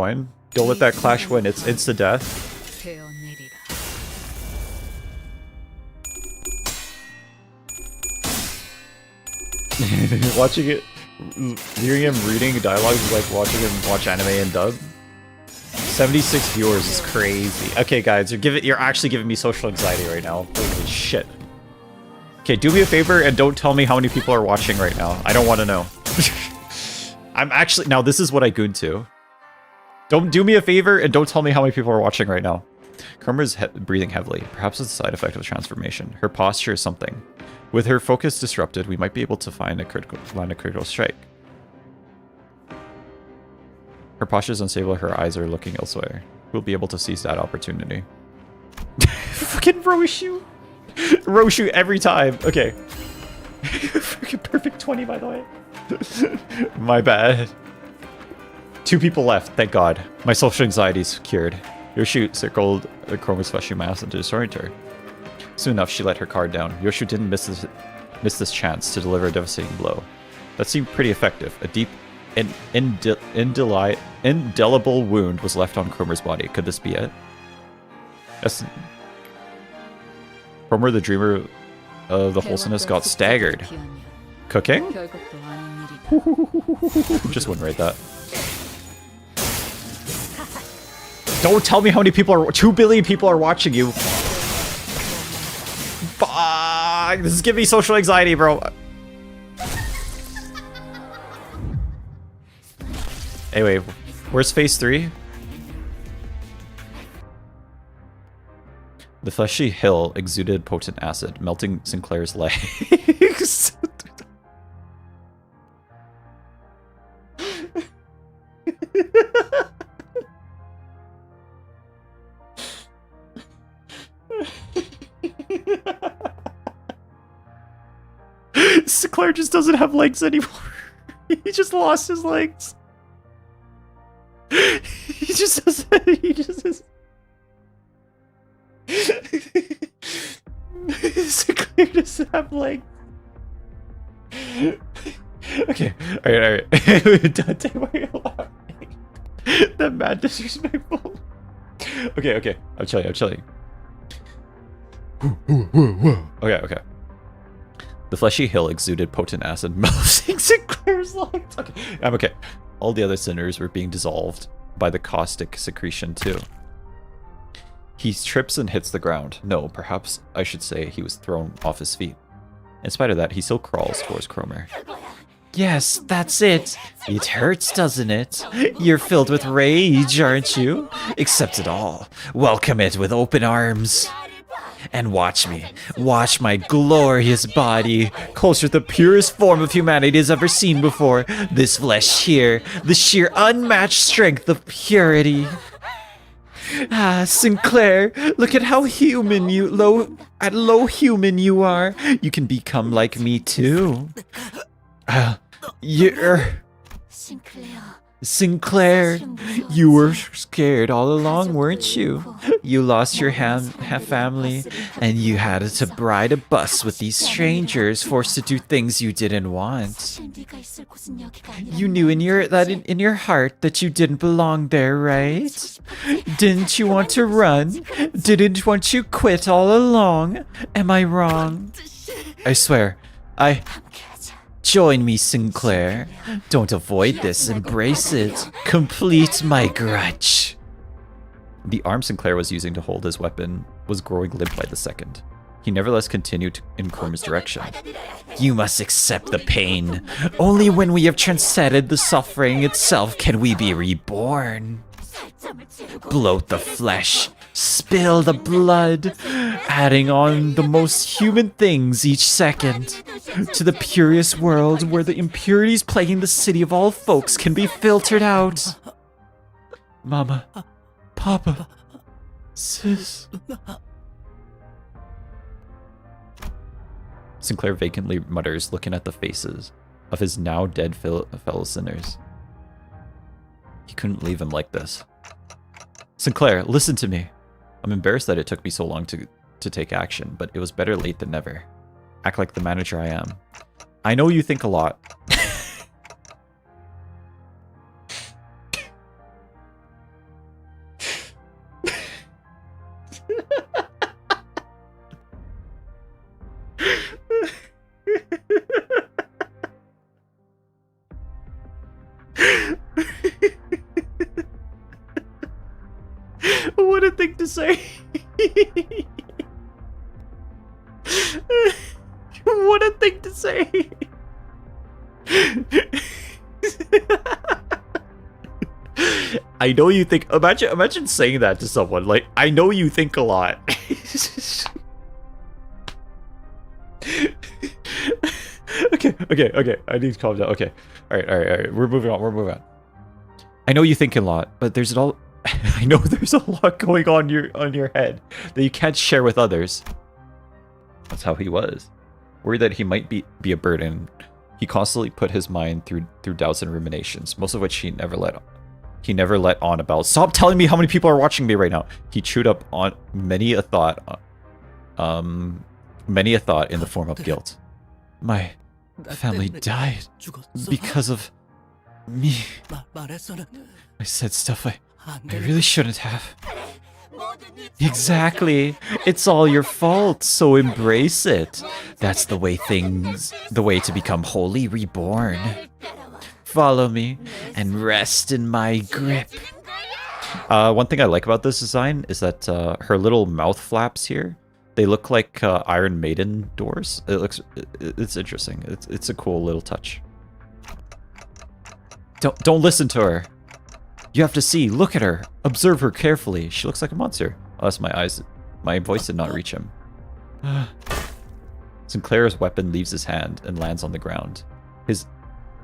Fine. Don't let that clash win. It's insta-death. Watching it, hearing him reading dialogue is like watching him watch anime and dub. 76 viewers is crazy. Okay, guys, you're actually giving me social anxiety right now. Holy shit. Okay, do me a favor and don't tell me how many people are watching right now. I don't want to know. I'm actually now. This is what I goon to. Don't do me a favor and don't tell me how many people are watching right now. Chroma's breathing heavily. Perhaps it's a side effect of transformation. Her posture is something. With her focus disrupted, we might be able to find a critical strike. Her posture is unstable. Her eyes are looking elsewhere. We'll be able to seize that opportunity. Fucking Roshu. Roshu every time. Okay. Fucking perfect 20, by the way. My bad. 2 people left, thank God. My social anxiety's cured. Yoshu circled Chroma's fleshy mass and disoriented her. Soon enough, she let her card down. Yoshu didn't miss this chance to deliver a devastating blow. That seemed pretty effective. A deep, indelible wound was left on Chroma's body. Could this be it? Yes. Chroma, the dreamer of the wholesomeness, got staggered. Cooking? Just wouldn't rate that. Don't tell me how many people are... 2 billion people are watching you. Fuck! This is giving me social anxiety, bro. Anyway, where's phase 3? The fleshy hill exuded potent acid, melting Sinclair's legs. Sinclair just doesn't have legs anymore. He just lost his legs. He just doesn't. He just is. Sinclair doesn't have legs. Okay, alright. Dante, why are you laughing? That mad disrespectful. Okay. I'm chilling. Okay. The fleshy hill exuded potent acid, melting Sinclair's legs. Okay, I'm okay. All the other sinners were being dissolved by the caustic secretion too. He trips and hits the ground. No, perhaps I should say he was thrown off his feet. In spite of that, he still crawls towards Cromer. Yes, that's it. It hurts, doesn't it? You're filled with rage, aren't you? Accept it all. Welcome it with open arms. And watch me. Watch my glorious body. Closer to the purest form of humanity has ever seen before. This flesh here. The sheer unmatched strength of purity. Ah, Sinclair, look at how human low human you are. You can become like me too. Sinclair, you were scared all along, weren't you? You lost your family, and you had to ride a bus with these strangers, forced to do things you didn't want. You knew in your heart that you didn't belong there, right? Didn't you want to run? Didn't want you quit all along? Am I wrong? I swear, Join me, Sinclair. Don't avoid this, embrace it. Complete my grudge. The arm Sinclair was using to hold his weapon was growing limp by the second. He nevertheless continued in Chroma's direction. You must accept the pain. Only when we have transcended the suffering itself can we be reborn. Bloat the flesh, spill the blood, adding on the most human things each second. To the purest world where the impurities plaguing the city of all folks can be filtered out. Mama, Papa, Sis. Sinclair vacantly mutters, looking at the faces of his now dead fellow sinners. He couldn't leave him like this. Sinclair, listen to me. I'm embarrassed that it took me so long to take action, but it was better late than never. Act like the manager I am. I know you think a lot. What a thing to say. What a thing to say. I know you think. Imagine saying that to someone. Like, I know you think a lot. Okay. I need to calm down. Okay. All right. We're moving on. I know you think a lot, but there's all. I know there's a lot going on your head that you can't share with others. That's how he was. Worried that he might be a burden, he constantly put his mind through doubts and ruminations, most of which he never let on about. Stop telling me how many people are watching me right now. He chewed up on many a thought in the form of guilt. My family died because of me. I said stuff I really shouldn't have. Exactly. It's all your fault, so embrace it. That's the way to become wholly reborn. Follow me and rest in my grip. One thing I like about this design is that her little mouth flaps here, they look like Iron Maiden doors. It's interesting. It's a cool little touch. Don't listen to her. You have to see. Look at her. Observe her carefully. She looks like a monster. Oh, that's my eyes. My voice did not reach him. Sinclair's weapon leaves his hand and lands on the ground. His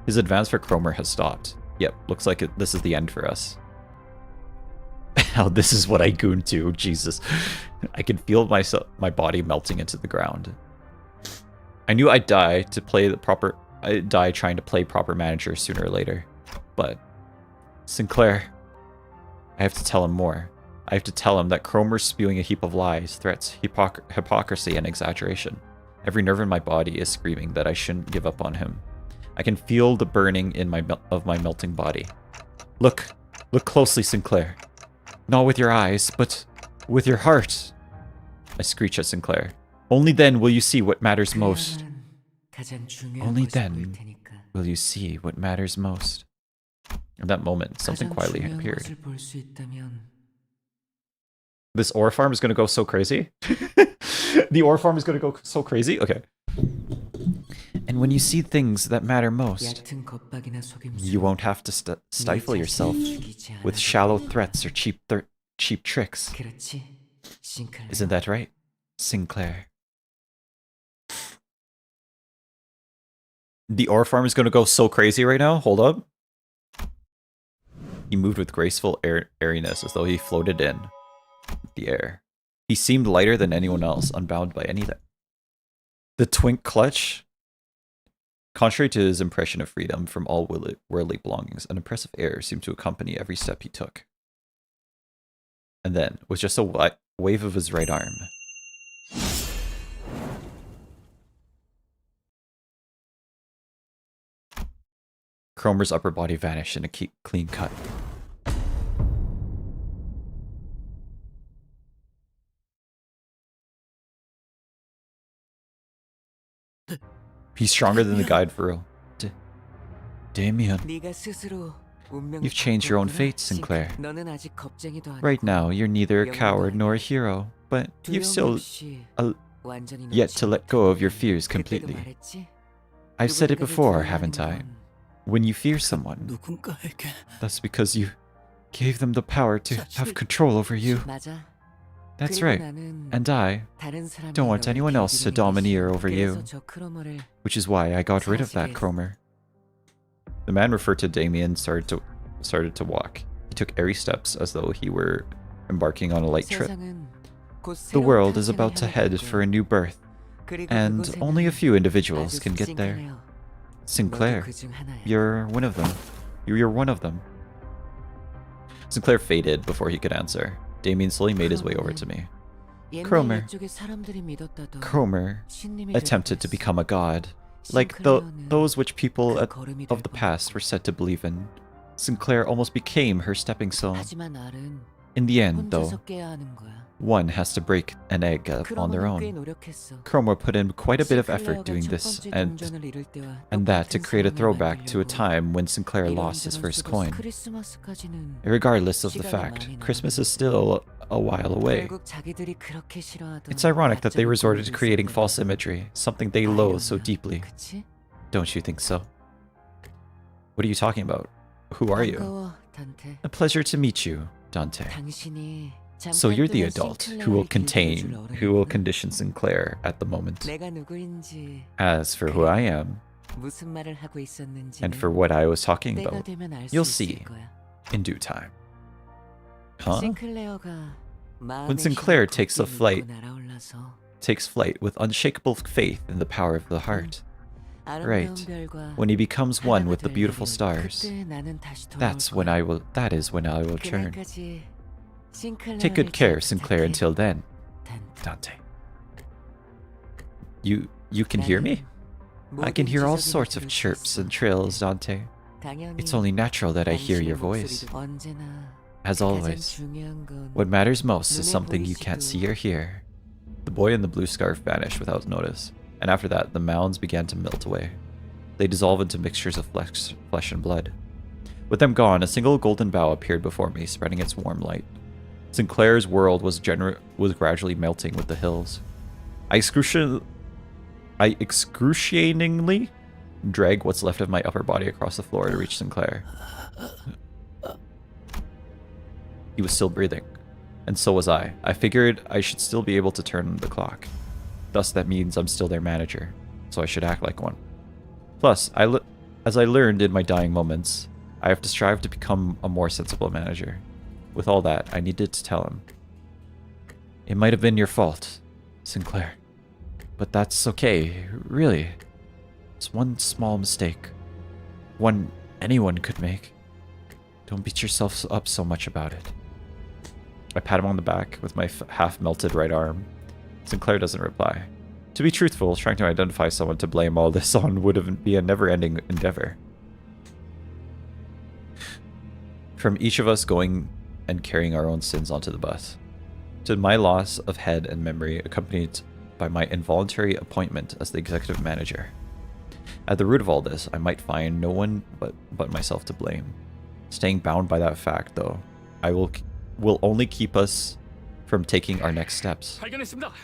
advance for Cromer has stopped. Yep, looks like this is the end for us. Oh, this is what I gooned to. Jesus. I can feel my body melting into the ground. I knew I'd die trying to play proper manager sooner or later. But Sinclair, I have to tell him more. I have to tell him that Cromer's spewing a heap of lies, threats, hypocrisy, and exaggeration. Every nerve in my body is screaming that I shouldn't give up on him. I can feel the burning of my melting body. Look closely, Sinclair. Not with your eyes, but with your heart. I screech at Sinclair. Only then will you see what matters most. Only then will you see what matters most. In that moment, something quietly appeared. This ore farm is going to go so crazy. The ore farm is going to go so crazy. Okay. And when you see things that matter most, you won't have to stifle yourself with shallow threats or cheap tricks. Isn't that right, Sinclair? The ore farm is going to go so crazy right now. Hold up. He moved with graceful airiness as though he floated in the air. He seemed lighter than anyone else, unbound by anything. The twink clutch. Contrary to his impression of freedom from all worldly belongings, an impressive air seemed to accompany every step he took. And then, with just a wave of his right arm, Cromer's upper body vanished in a clean cut. He's stronger than the guide for real. Damien. You've changed your own fate, Sinclair. Right now, you're neither a coward nor a hero, but you've still yet to let go of your fears completely. I've said it before, haven't I? When you fear someone, that's because you gave them the power to have control over you. That's right, and I don't want anyone else to domineer over you, which is why I got rid of that Cromer. The man referred to Damien started to walk. He took airy steps as though he were embarking on a light trip. The world is about to head for a new birth, and only a few individuals can get there. Sinclair, you're one of them. You're one of them. Sinclair faded before he could answer. Damien slowly made his way over to me. Cromer attempted to become a god, like those which people of the past were said to believe in. Sinclair almost became her stepping stone. In the end, though, 혼자서 깨야 하는 거야. one has to break an egg on their 크로머는 꽤 own. 노력했어. Cromer put in quite a bit of effort 싱클레어가 doing 첫 this, 번째 and 동전을 잃을 때와 that to 똑같은 create a 상황을 throwback to a 만들려고 time when Sinclair lost his 이런저런 first 수고해서 coin. 크리스마스까지는 Regardless of the 시간이 fact, 많이 Christmas 남았는데 is still a while away. 결국 자기들이 그렇게 싫어하던 It's ironic that they 약점을 resorted to 꾸미고 creating 있었던 false 거야. imagery, something they loathe so 아이러니야, deeply. 그치? Don't you think so? What are you talking about? Who are you? 반가워, 단테. A pleasure to meet you, Dante. 당신이 So you're the 잠깐 adult 동안 who will 싱클레어를 who will 길들여줄 condition Sinclair at the moment. 내가 누구인지 As for who I am, 무슨 말을 하고 있었는지 and for what I was talking 때가 about, 되면 알 수 you'll 있을 see 거야. in due time. Huh? 싱클레어가 When Sinclair takes flight with unshakable faith in the power of the heart, right? When he becomes one with the beautiful stars, that is when I will return. Take good care, Sinclair, until then, Dante. You can hear me? I can hear all sorts of chirps and trills, Dante. It's only natural that I hear your voice. As always, what matters most is something you can't see or hear. The boy in the blue scarf vanished without notice, and after that, the mounds began to melt away. They dissolved into mixtures of flesh and blood. With them gone, a single golden bough appeared before me, spreading its warm light. Sinclair's world was gradually melting with the hills. I excruciatingly drag what's left of my upper body across the floor to reach Sinclair. He was still breathing, and so was I. I figured I should still be able to turn the clock. Thus, that means I'm still their manager, so I should act like one. Plus, as I learned in my dying moments, I have to strive to become a more sensible manager. With all that, I needed to tell him. It might have been your fault, Sinclair. But that's okay, really. It's one small mistake. One anyone could make. Don't beat yourself up so much about it. I pat him on the back with my half-melted right arm. Sinclair doesn't reply. To be truthful, trying to identify someone to blame all this on would be a never-ending endeavor. From each of us going and carrying our own sins onto the bus, to my loss of head and memory accompanied by my involuntary appointment as the executive manager. At the root of all this, I might find no one but myself to blame. Staying bound by that fact, though, will only keep us from taking our next steps.